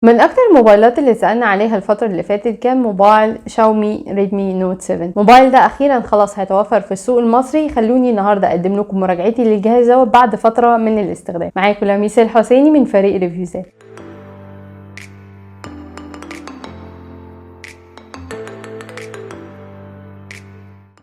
من اكتر الموبايلات اللي سألنا عليها الفترة اللي فاتت كان موبايل شاومي ريدمي نوت 7. الموبايل ده اخيرا خلاص هيتوفر في السوق المصري. خلوني النهارده اقدم لكم مراجعتي للجهاز دوت بعد فترة من الاستخدام. معاكم لميس الحسيني من فريق ريفيوزات.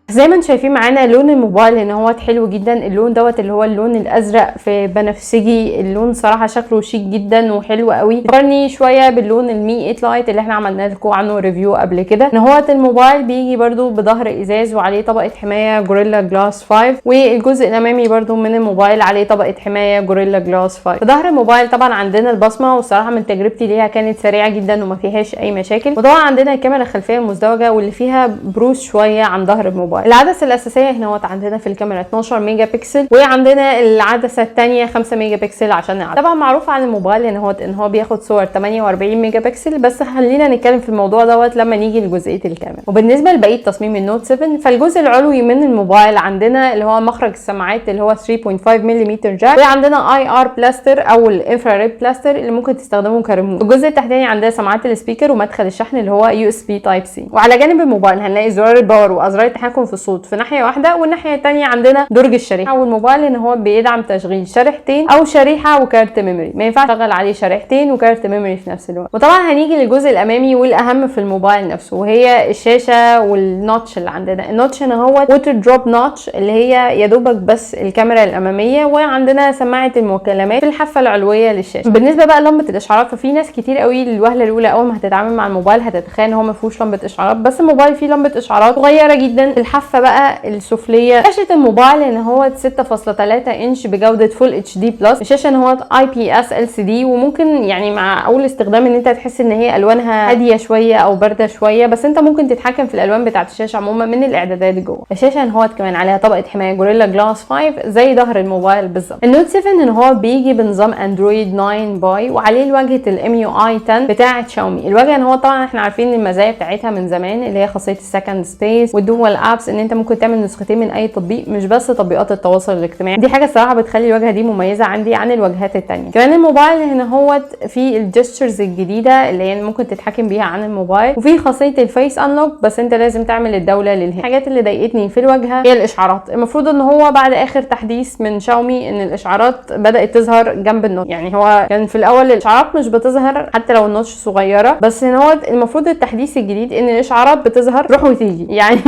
زي ما انتم شايفين معانا لون الموبايل ان هو حلو جدا. اللون دوت اللي هو اللون الازرق في بنفسجي. اللون صراحه شكله شيك جدا وحلو قوي. فكرني شويه باللون المي 8 لايت اللي احنا عملنا لكم عنه ريفيو قبل كده. ان هو الموبايل بيجي برده بظهر ازاز وعليه طبقه حمايه جوريلا جلاس 5، والجزء الامامي برده من الموبايل عليه طبقه حمايه جوريلا جلاس 5. في ظهر الموبايل طبعا عندنا البصمه، والصراحه من تجربتي ليها كانت سريعه جدا وما فيهاش اي مشاكل. وطبعا عندنا الكاميرا الخلفيه المزدوجه واللي فيها بروز شويه عن ظهر الموبايل. العدسه الاساسيه هنا عندنا في الكاميرا 12 ميجا بكسل، وعندنا العدسه الثانيه 5 ميجا بكسل عشان نعرف. طبعا معروف عن الموبايل ان هو بياخد صور 48 ميجا بكسل، بس خلينا نتكلم في الموضوع دوت لما نيجي لجزئيه الكاميرا. وبالنسبه لبقيه تصميم النوت 7، فالجزء العلوي من الموبايل عندنا اللي هو مخرج السماعات اللي هو 3.5 ملم جاك، وعندنا اي ار بلاستر او الانفراريد بلاستر اللي ممكن تستخدمه كريموت. الجزء التحتاني عندنا سماعات السبيكر ومدخل الشحن اللي هو يو اس بي تايب سي. وعلى جانب الموبايل هنلاقي زرار الباور وازرار التحكم في الصوت في ناحيه واحده، والناحيه الثانيه عندنا درج الشريحه. والموبايل ان هو بيدعم تشغيل شريحتين او شريحه وكارت ميموري، ما ينفعش تشغل عليه شريحتين وكارت ميموري في نفس الوقت. وطبعا هنيجي للجزء الامامي والاهم في الموبايل نفسه، وهي الشاشه والنوتش اللي عندنا. النوتش هنا هو ووتر دروب نوتش اللي هي يا دوبك بس الكاميرا الاماميه، وعندنا سماعه المكالمات في الحافه العلويه للشاشه. بالنسبه بقى للمبه الاشعارات، ففي ناس كتير قوي للوهله الاولى اول ما هتتعامل مع الموبايل هتتخيل ان هو ما فيهوش لمبه اشعارات، بس الموبايل فيه لمبه اشعارات صغيره جدا في الحافه بقى السفليه. شاشه الموبايل ان هو 6.3 انش بجوده فول اتش دي بلس. الشاشه ان هو اي بي اس ال سي دي، وممكن يعني مع اول استخدام ان انت تحس ان هي الوانها هاديه شويه او بارده شويه، بس انت ممكن تتحكم في الالوان بتاعه الشاشه عموما من الاعدادات جوه. الشاشه ان هو كمان عليها طبقه حمايه جوريلا جلاس 5 زي ظهر الموبايل بالظبط. النوت 7 ان هو بيجي بنظام اندرويد 9 باي، وعليه الواجهه الام يو اي 10 بتاعه شاومي. الواجهه ان هو طبعا احنا عارفين المزايا بتاعتها من زمان اللي هي خاصيه السكند سبيس والدول ابس، ان انت ممكن تعمل نسختين من اي تطبيق مش بس تطبيقات التواصل الاجتماعي. دي حاجه الصراحه بتخلي الواجهه دي مميزه عندي عن الواجهات الثانيه. كمان الموبايل هنا هو في الجستشرز الجديده اللي هي ممكن تتحكم بيها عن الموبايل، وفي خاصيه الفيس انلوك، بس انت لازم تعمل الدوله للهند. الحاجات اللي ضايقتني في الواجهه هي الاشعارات. المفروض ان هو بعد اخر تحديث من شاومي ان الاشعارات بدات تظهر جنب النوت. يعني هو كان في الاول الاشعارات مش بتظهر حتى لو النوتش صغيره، بس ان هو المفروض التحديث الجديد ان الاشعارات بتظهر تروح وتيجي. يعني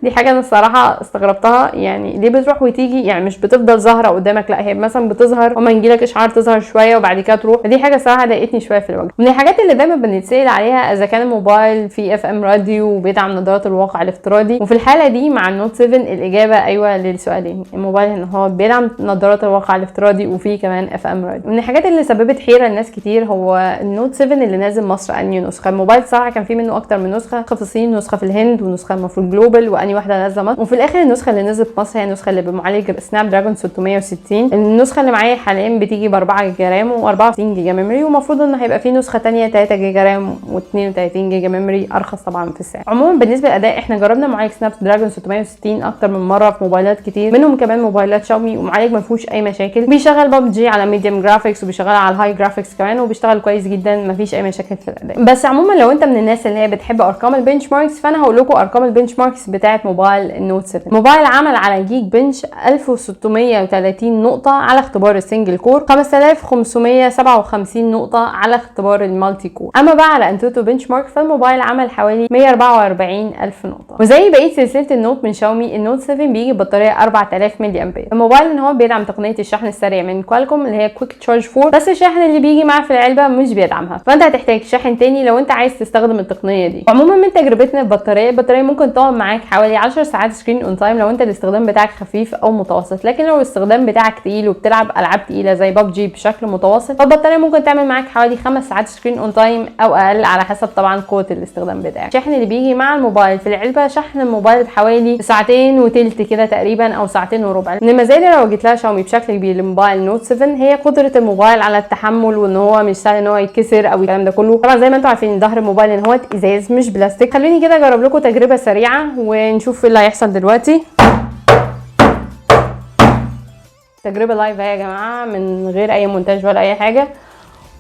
دي حاجه انا الصراحه استغربتها، يعني ليه بتروح وتيجي؟ يعني مش بتفضل ظاهره قدامك، لا هي مثلا بتظهر وما يجيلك اشعار تظهر شويه وبعد كده تروح. دي حاجه صراحه ضايقتني شويه في الوجه. من الحاجات اللي دايما بنتسال عليها اذا كان الموبايل فيه اف ام راديو وبيدعم نظارات الواقع الافتراضي، وفي الحاله دي مع النوت 7 الاجابه ايوه للسؤالين. الموبايل ان هو بيدعم نظارات الواقع الافتراضي وفيه كمان اف ام راديو. من الحاجات اللي سببت حيره لناس كتير هو النوت 7 اللي نازل مصر انهي نسخه. الموبايل صراحه كان فيه منه اكتر من نسخه في الصين، نسخه في الهند، ونسخه المفروض جلوبال، واني واحده نازله مصر. وفي الاخر النسخه اللي نزلت في مصر هي النسخه اللي بمعالج سناب دراجون 660. النسخه اللي معايا حاليا بتيجي ب 4 جيجا رام و64 جيجا ميموري، ومفروض ان هيبقى في نسخه ثانيه 3 جيجا رام و32 جيجا ميموري ارخص طبعا في السعر. عموما بالنسبه للاداء احنا جربنا معالج سناب دراجون 660 اكتر من مره في موبايلات كتير، منهم كمان موبايلات شاومي، ومعالج ما فيهوش اي مشاكل. بيشغل ببجي على ميديوم جرافيكس وبيشغل على الهاي جرافيكس كمان، وبيشتغل كويس جدا ما فيش اي مشاكل في الاداء. بس عموما لو انت من الناس اللي هي بتحب ارقام البنش ماركس، فانا هقول لكم ارقام البنش ماركس بتاعه موبايل النوت 7. موبايل عمل على جيك بنش 1630 نقطه على اختبار السنجل كور، 5557 نقطه على اختبار المالتي كور. اما بقى على انتوتو بنش مارك فالموبايل عمل حوالي 144000 نقطه. وزي بقيه سلسله النوت من شاومي، النوت 7 بيجي ببطاريه 4000 ملي امبير. الموبايل ان هو بيدعم تقنيه الشحن السريع من كوالكوم اللي هي كويك تشارج 4، بس الشاحن اللي بيجي معاه في العلبه مش بيدعمها، فانت هتحتاج شاحن تاني لو انت عايز تستخدم التقنيه دي. وعموما من تجربتنا البطاريه ممكن تقعد معاك حوالي 10 ساعات سكرين اون تايم لو انت الاستخدام بتاعك خفيف او متوسط، لكن لو الاستخدام بتاعك تقيل وبتلعب العاب تقيله زي ببجي بشكل متواصل، فالبطاريه ممكن تعمل معاك حوالي 5 ساعات سكرين اون تايم او اقل على حسب طبعا قوه الاستخدام بتاعك. الشحن اللي بيجي مع الموبايل في العلبه شحن الموبايل بحوالي ساعتين وتلت كده تقريبا او ساعتين وربع. من المزايا اللي روجت لها شاومي بشكل كبير للموبايل نوت 7 هي قدره الموبايل على التحمل، وان هو مش سهل ان هو يتكسر او الكلام ده كله. طبعا زي ما انتم عارفين ظهر الموبايل ان هو ازاز مش بلاستيك. خلوني كده اجرب لكم تجربه سريعه ونشوف ايه اللي هيحصل دلوقتي. تجربه لايف يا جماعه من غير اي مونتاج ولا اي حاجه.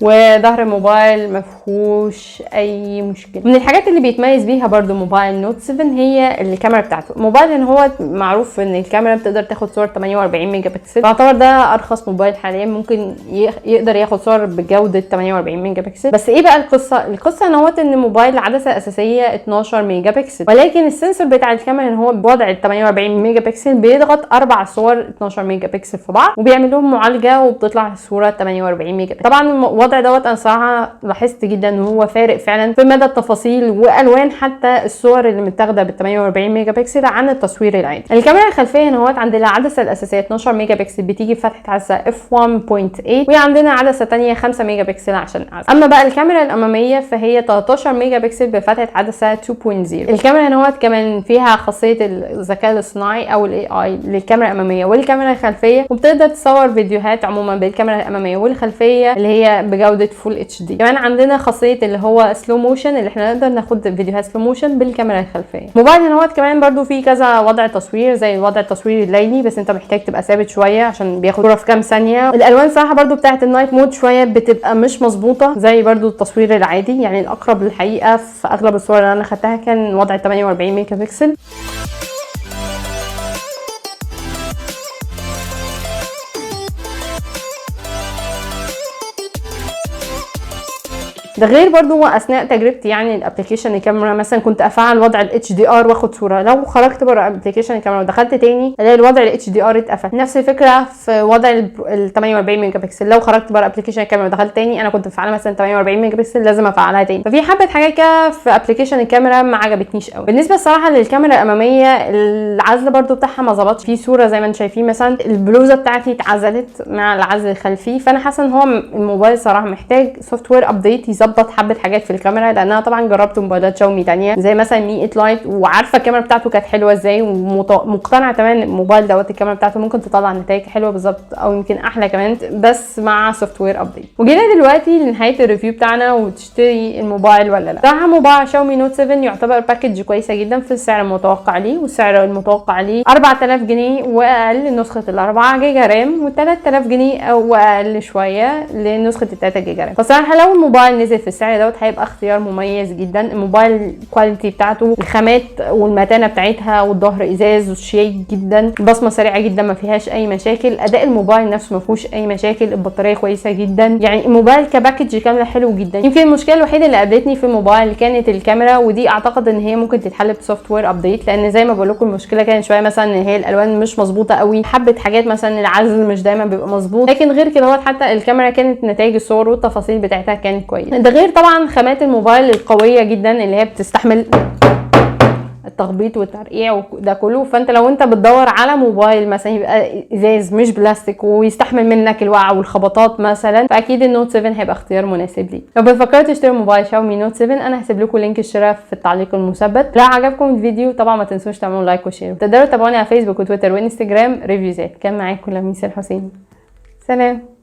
وظهر الموبايل مفهوش اي مشكله. من الحاجات اللي بيتميز بيها برضو موبايل نوت 7 هي الكاميرا بتاعته. الموبايل ان هو معروف ان الكاميرا بتقدر تاخد صور 48 ميجا بكسل، تعتبر ده ارخص موبايل حاليا ممكن يقدر ياخد صور بجوده 48 ميجا بكسل. بس ايه بقى القصه ان هو ان الموبايل العدسه الاساسيه 12 ميجا بكسل، ولكن السنسور بتاع الكاميرا ان هو بوضع ال 48 ميجا بكسل بيضغط 4 صور 12 ميجا بكسل في بعض وبيعمل لهم معالجه وبتطلع صوره 48 ميجا بكسل. طبعا الوضع دوت انا صراحه لاحظت جدا ان هو فارق فعلا في مدى التفاصيل والوان حتى الصور اللي متاخده بال 48 ميجا بكسل عن التصوير العادي. الكاميرا الخلفيه هنا عند العدسه الاساسيه 12 ميجا بكسل بتيجي بفتحه عدسه اف 1.8 وعندنا عدسه ثانيه 5 ميجا بكسل عشان العدسه. اما بقى الكاميرا الاماميه فهي 13 ميجا بكسل بفتحه عدسه 2.0. الكاميرا هنا كمان فيها خاصيه الذكاء الاصطناعي او الاي اي للكاميرا الاماميه والكاميرا الخلفيه، وبتقدر تصور فيديوهات عموما بالكاميرا الاماميه والخلفيه اللي هي بجوده فول اتش دي. كمان عندنا خاصيه اللي هو سلو موشن اللي احنا نقدر ناخد فيديوهات سلو موشن بالكاميرا الخلفيه. موبايل هنا كمان برضو فيه كذا وضع تصوير زي وضع التصوير الليلي، بس انت محتاج تبقى ثابت شويه عشان بياخد صوره في كام ثانيه. الالوان صراحه برضو بتاعه النايت مود شويه بتبقى مش مظبوطه زي برضو التصوير العادي، يعني الاقرب للحقيقه في اغلب الصور اللي انا خدتها كان وضع 48 ميجا بكسل. ده غير برضو اثناء تجربتي يعني الابلكيشن الكاميرا مثلا كنت افعل وضع الاتش دي ار واخد صوره، لو خرجت بره ابلكيشن الكاميرا ودخلت تاني الاقي الوضع الاتش دي ار اتقفل. نفس الفكره في وضع ال 48 ميجا بكسل، لو خرجت بره ابلكيشن الكاميرا ودخلت تاني انا كنت مفعله مثلا 48 ميجا بكسل لازم افعلها تاني. ففي حبه حاجات كده في ابلكيشن الكاميرا ما عجبتنيش قوي. بالنسبه الصراحه للكاميرا الاماميه العزل برضو بتاعها ما ظبطش. في صوره زي ما انتم شايفين مثلا البلوزه بتاعتي اتعزلت مع العزل الخلفي، فانا حاسه ان هو الموبايل صراحه محتاج سوفت وير ابديت يظبط حبه حاجات في الكاميرا، لانها طبعا جربت موبايلات شاومي تانية زي مثلا مي 8 لايت وعارفه الكاميرا بتاعته كانت حلوه ازاي، ومقتنعه كمان الموبايل دوت الكاميرا بتاعته ممكن تطلع نتائج حلوه بالظبط او يمكن احلى كمان بس مع سوفت وير ابديت. وجينا دلوقتي لنهايه الريفيو بتاعنا وتشتري الموبايل ولا لا. صراحه موبايل شاومي نوت 7 يعتبر باكج كويسه جدا في السعر المتوقع ليه، والسعر المتوقع ليه 4000 جنيه واقل نسخه ال 4 جيجا رام و3000 جنيه او اقل شويه لنسخه ال 3 جيجا رام. فصراحه لو الموبايل نزل في السعر دوت هيبقى اختيار مميز جدا. الموبايل الكواليتي بتاعته الخامات والمتانه بتاعتها والظهر ازاز وشيك جدا، البصمه سريعه جدا ما فيهاش اي مشاكل، اداء الموبايل نفسه ما فيهوش اي مشاكل، البطاريه كويسه جدا، يعني الموبايل كباكج كامله حلو جدا. يمكن المشكله الوحيده اللي قابلتني في الموبايل كانت الكاميرا، ودي اعتقد ان هي ممكن تتحل بسوفت وير ابديت، لان زي ما بقول لكم المشكله كانت شويه مثلا ان هي الالوان مش مظبوطه قوي، حبه حاجات مثلا العزل مش دايما بيبقى مظبوط، لكن غير كده هو حتى الكاميرا كانت نتائج الصور والتفاصيل بتاعتها كانت كويسه. ده غير طبعا خامات الموبايل القويه جدا اللي هي بتستحمل التخبيط والترقيع وده كله. فانت لو انت بتدور على موبايل مثلا يبقى ازاز مش بلاستيك ويستحمل منك الوقع والخبطات مثلا، فاكيد النوت 7 هيبقى اختيار مناسب ليك. لو بتفكروا تشتروا موبايل شاومي نوت 7 انا هسيب لكم لينك الشراء في التعليق المثبت. لو عجبكم الفيديو طبعا ما تنسوش تعملوا لايك وشير، تقدروا تتابعوني على فيسبوك وتويتر وانستجرام ريفيوزات. كان معاكم لميس الحسيني، سلام.